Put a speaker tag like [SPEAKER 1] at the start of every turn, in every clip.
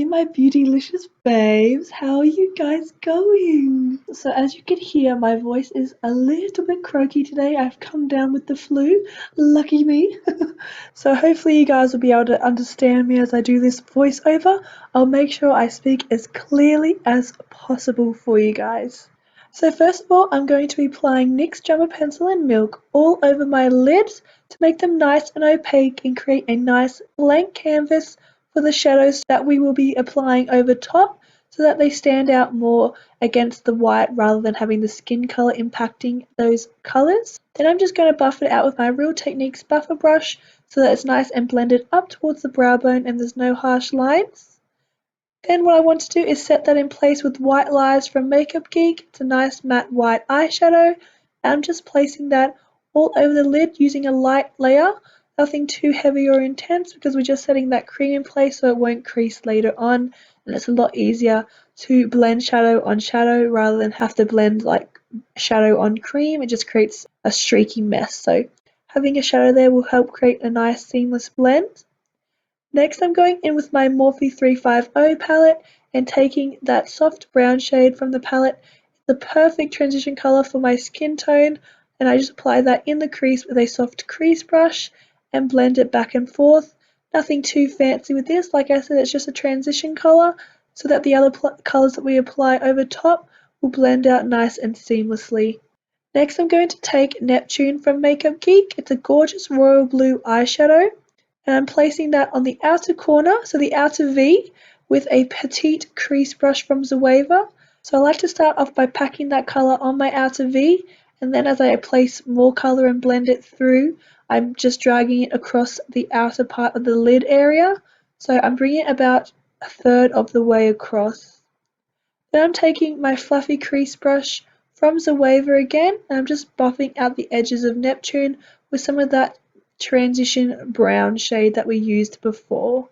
[SPEAKER 1] my beautylicious babes, how are you guys going? So as you can hear, my voice is a little bit croaky today. I've come down with the flu, lucky me. So hopefully you guys will be able to understand me as I do this voiceover. I'll make sure I speak as clearly as possible for you guys. So first of all, I'm going to be applying NYX Jumbo Pencil and Milk all over my lids to make them nice and opaque and create a nice blank canvas for the shadows that we will be applying over top so that they stand out more against the white rather than having the skin colour impacting those colours. Then I'm just going to buff it out with my Real Techniques buffer brush so that it's nice and blended up towards the brow bone and there's no harsh lines. Then what I want to do is set that in place with White Lies from Makeup Geek. It's a nice matte white eyeshadow. And I'm just placing that all over the lid using a light layer. Nothing too heavy or intense because we're just setting that cream in place so it won't crease later on. And it's a lot easier to blend shadow on shadow rather than have to blend like shadow on cream. It just creates a streaky mess. So having a shadow there will help create a nice seamless blend. Next I'm going in with my Morphe 350 palette and taking that soft brown shade from the palette, the perfect transition colour for my skin tone, and I just apply that in the crease with a soft crease brush and blend it back and forth. Nothing too fancy with this, like I said, it's just a transition colour so that the other colours that we apply over top will blend out nice and seamlessly. Next I'm going to take Neptune from Makeup Geek. It's a gorgeous royal blue eyeshadow. And I'm placing that on the outer corner, so the outer V, with a petite crease brush from Zoeva. So I like to start off by packing that colour on my outer V, and then as I place more colour and blend it through, I'm just dragging it across the outer part of the lid area. So I'm bringing it about a third of the way across. Then I'm taking my fluffy crease brush from Zoeva again, and I'm just buffing out the edges of Neptune with some of that transition brown shade that we used before.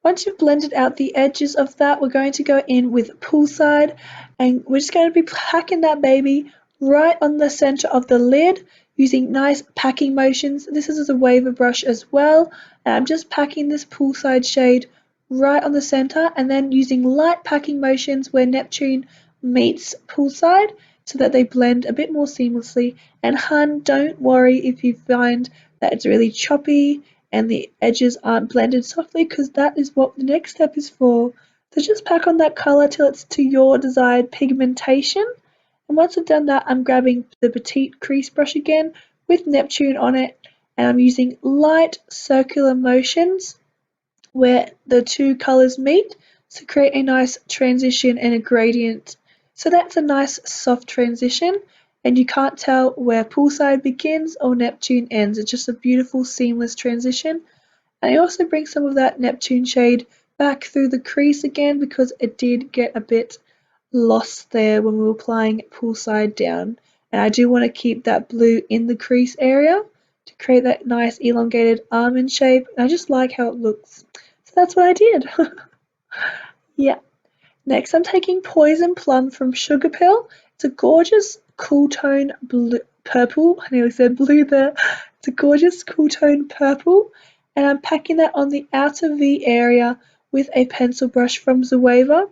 [SPEAKER 1] Once you've blended out the edges of that, we're going to go in with Poolside, and we're just going to be packing that baby right on the center of the lid using nice packing motions. This is a waiver brush as well, and I'm just packing this Poolside shade right on the center and then using light packing motions where Neptune meets Poolside so that they blend a bit more seamlessly. And hun, don't worry if you find that it's really choppy and the edges aren't blended softly, because that is what the next step is for. So just pack on that colour till it's to your desired pigmentation. And once I've done that, I'm grabbing the petite crease brush again with Neptune on it, and I'm using light circular motions where the two colours meet to create a nice transition and a gradient. So that's a nice soft transition, and you can't tell where Poolside begins or Neptune ends. It's just a beautiful seamless transition. And I also bring some of that Neptune shade back through the crease again because it did get a bit lost there when we were applying Poolside down. And I do want to keep that blue in the crease area to create that nice elongated almond shape. And I just like how it looks. So that's what I did. Yeah. Next, I'm taking Poison Plum from Sugar Pill. It's a gorgeous cool tone blue, purple. I nearly said blue there. It's a gorgeous cool tone purple, and I'm packing that on the outer V area with a pencil brush from Zoeva.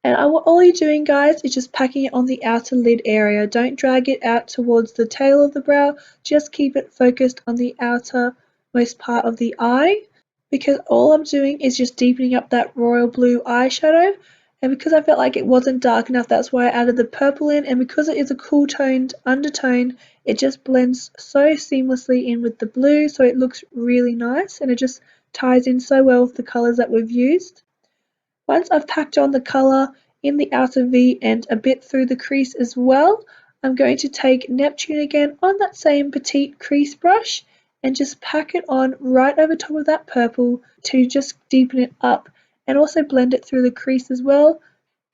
[SPEAKER 1] And all you're doing, guys, is just packing it on the outer lid area. Don't drag it out towards the tail of the brow. Just keep it focused on the outermost part of the eye, because all I'm doing is just deepening up that royal blue eyeshadow. And because I felt like it wasn't dark enough, that's why I added the purple in. And because it is a cool toned undertone, it just blends so seamlessly in with the blue, so it looks really nice and it just ties in so well with the colours that we've used. Once I've packed on the colour in the outer V and a bit through the crease as well, I'm going to take Neptune again on that same petite crease brush and just pack it on right over top of that purple to just deepen it up and also blend it through the crease as well.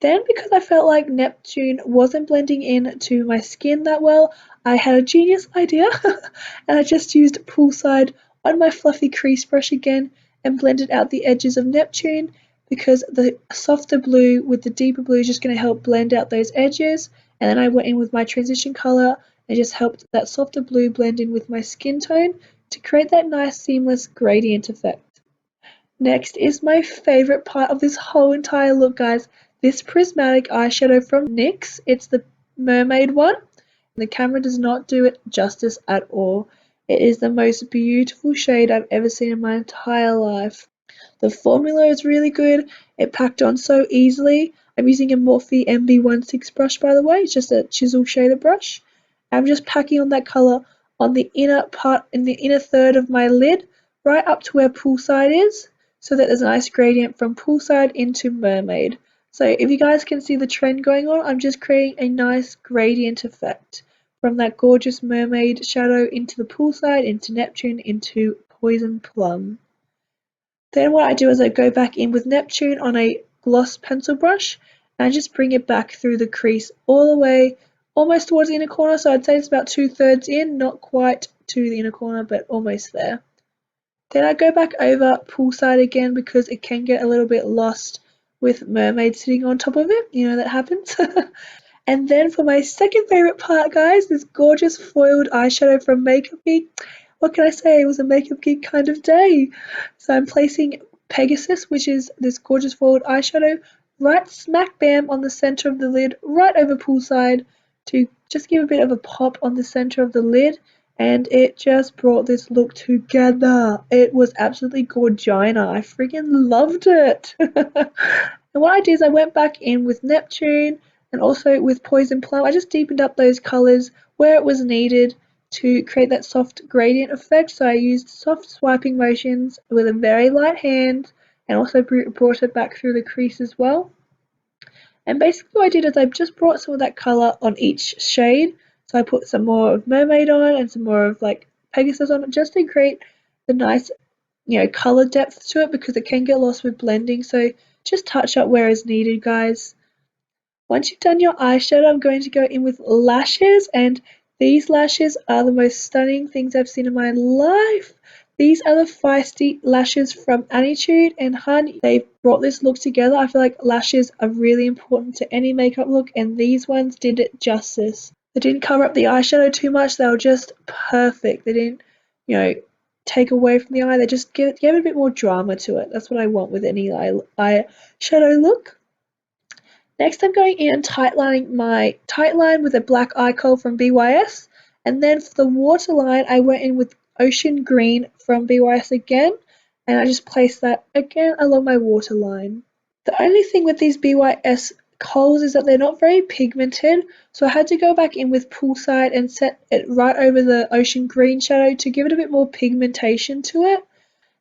[SPEAKER 1] Then, because I felt like Neptune wasn't blending in to my skin that well, I had a genius idea and I just used Poolside on my fluffy crease brush again and blended out the edges of Neptune, because the softer blue with the deeper blue is just going to help blend out those edges. And then I went in with my transition colour and just helped that softer blue blend in with my skin tone to create that nice seamless gradient effect. Next is my favourite part of this whole entire look, guys. This prismatic eyeshadow from NYX. It's the Mermaid one. The camera does not do it justice at all. It is the most beautiful shade I've ever seen in my entire life. The formula is really good. It packed on so easily. I'm using a Morphe MB16 brush, by the way. It's just a chisel shader brush. I'm just packing on that colour on the inner part, in the inner third of my lid, right up to where poolside is, so that there's a nice gradient from poolside into Mermaid. So if you guys can see the trend going on, I'm just creating a nice gradient effect from that gorgeous Mermaid shadow into the poolside, into Neptune, into Poison Plum. Then what I do is I go back in with Neptune on a gloss pencil brush and I just bring it back through the crease all the way almost towards the inner corner. So I'd say it's about 2/3 in, not quite to the inner corner, but almost there. Then I go back over poolside again because it can get a little bit lost with Mermaid sitting on top of it. You know, that happens. And then for my second favourite part, guys, this gorgeous foiled eyeshadow from Makeup Geek. What can I say? It was a Makeup Geek kind of day. So I'm placing Pegasus, which is this gorgeous foiled eyeshadow, right smack bam on the centre of the lid, right over poolside, to just give a bit of a pop on the centre of the lid. And it just brought this look together. It was absolutely gorgina. I freaking loved it. And what I did is I went back in with Neptune and also with Poison Plum. I just deepened up those colours where it was needed to create that soft gradient effect. So I used soft swiping motions with a very light hand and also brought it back through the crease as well. And basically what I did is I just brought some of that colour on each shade. So I put some more of Mermaid on and some more of like Pegasus on it just to create the nice, colour depth to it because it can get lost with blending. So just touch up where is needed, guys. Once you've done your eyeshadow, I'm going to go in with lashes, and these lashes are the most stunning things I've seen in my life. These are the feisty lashes from Anitude, and hun, they've brought this look together. I feel like lashes are really important to any makeup look, and these ones did it justice. They didn't cover up the eyeshadow too much. They were just perfect. They didn't, take away from the eye. They just gave it a bit more drama to it. That's what I want with any eyeshadow look. Next I'm going in and tightlining my tightline with a black eye kohl from BYS, and then for the waterline I went in with Ocean Green from BYS again, and I just placed that again along my waterline. The only thing with these BYS kohls is that they're not very pigmented, so I had to go back in with Poolside and set it right over the Ocean Green shadow to give it a bit more pigmentation to it.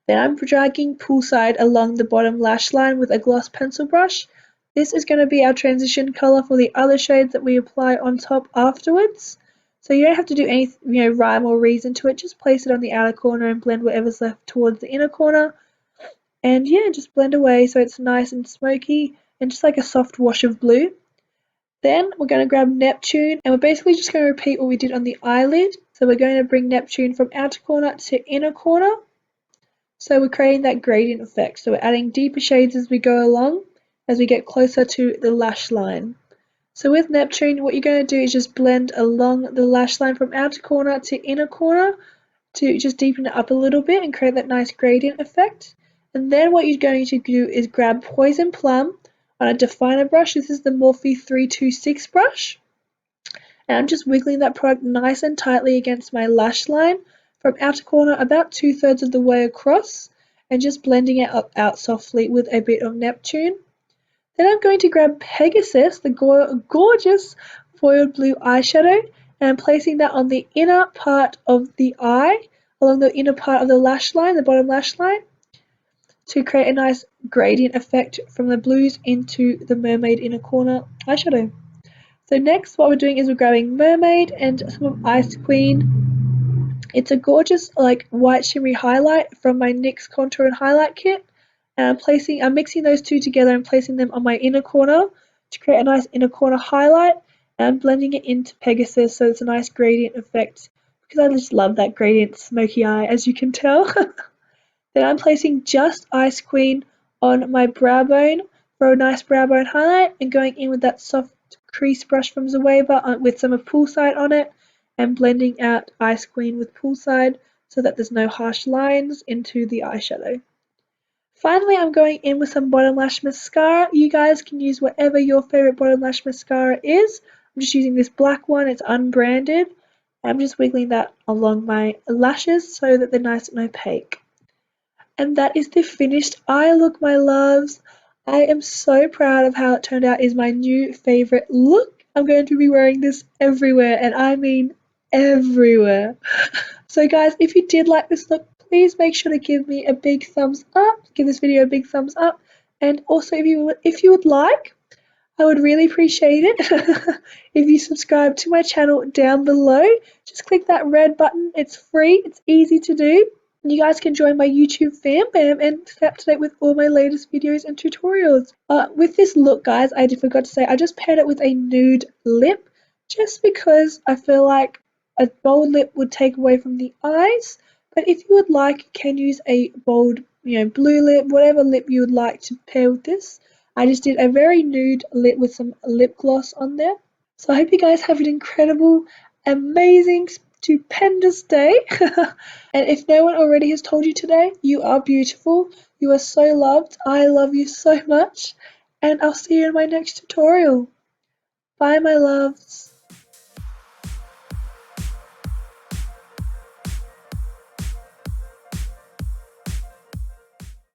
[SPEAKER 1] Then I'm dragging Poolside along the bottom lash line with a gloss pencil brush. This is going to be our transition colour for the other shades that we apply on top afterwards. So you don't have to do any rhyme or reason to it, just place it on the outer corner and blend whatever's left towards the inner corner. And yeah, just blend away so it's nice and smoky and just like a soft wash of blue. Then we're going to grab Neptune and we're basically just going to repeat what we did on the eyelid. So we're going to bring Neptune from outer corner to inner corner. So we're creating that gradient effect. So we're adding deeper shades as we go along, as we get closer to the lash line. So with Neptune, what you're going to do is just blend along the lash line from outer corner to inner corner to just deepen it up a little bit and create that nice gradient effect. And then what you're going to do is grab Poison Plum on a definer brush. This is the Morphe 326 brush. And I'm just wiggling that product nice and tightly against my lash line from outer corner about 2/3 of the way across and just blending it out softly with a bit of Neptune. Then I'm going to grab Pegasus, the gorgeous foiled blue eyeshadow, and I'm placing that on the inner part of the eye, along the inner part of the lash line, the bottom lash line, to create a nice gradient effect from the blues into the Mermaid inner corner eyeshadow. So next what we're doing is we're grabbing Mermaid and some of Ice Queen. It's a gorgeous like white shimmery highlight from my NYX contour and highlight kit. And I'm mixing those two together and placing them on my inner corner to create a nice inner corner highlight, and I'm blending it into Pegasus so it's a nice gradient effect because I just love that gradient smoky eye, as you can tell. Then I'm placing just Ice Queen on my brow bone for a nice brow bone highlight and going in with that soft crease brush from Zoeva with some of Poolside on it and blending out Ice Queen with Poolside so that there's no harsh lines into the eyeshadow. Finally, I'm going in with some bottom lash mascara. You guys can use whatever your favorite bottom lash mascara is. I'm just using this black one, it's unbranded. I'm just wiggling that along my lashes so that they're nice and opaque. And that is the finished eye look, my loves. I am so proud of how it turned out. Is my new favorite look. I'm going to be wearing this everywhere, and I mean everywhere. So guys, if you did like this look, please make sure to give me a big thumbs up. Give this video a big thumbs up. And also if you would like, I would really appreciate it if you subscribe to my channel down below. Just click that red button. It's free. It's easy to do. You guys can join my YouTube fam bam and stay up to date with all my latest videos and tutorials. With this look, guys, I forgot to say, I just paired it with a nude lip just because I feel like a bold lip would take away from the eyes. But if you would like, you can use a bold, blue lip, whatever lip you would like to pair with this. I just did a very nude lip with some lip gloss on there. So I hope you guys have an incredible, amazing, stupendous day. And if no one already has told you today, you are beautiful. You are so loved. I love you so much. And I'll see you in my next tutorial. Bye, my loves.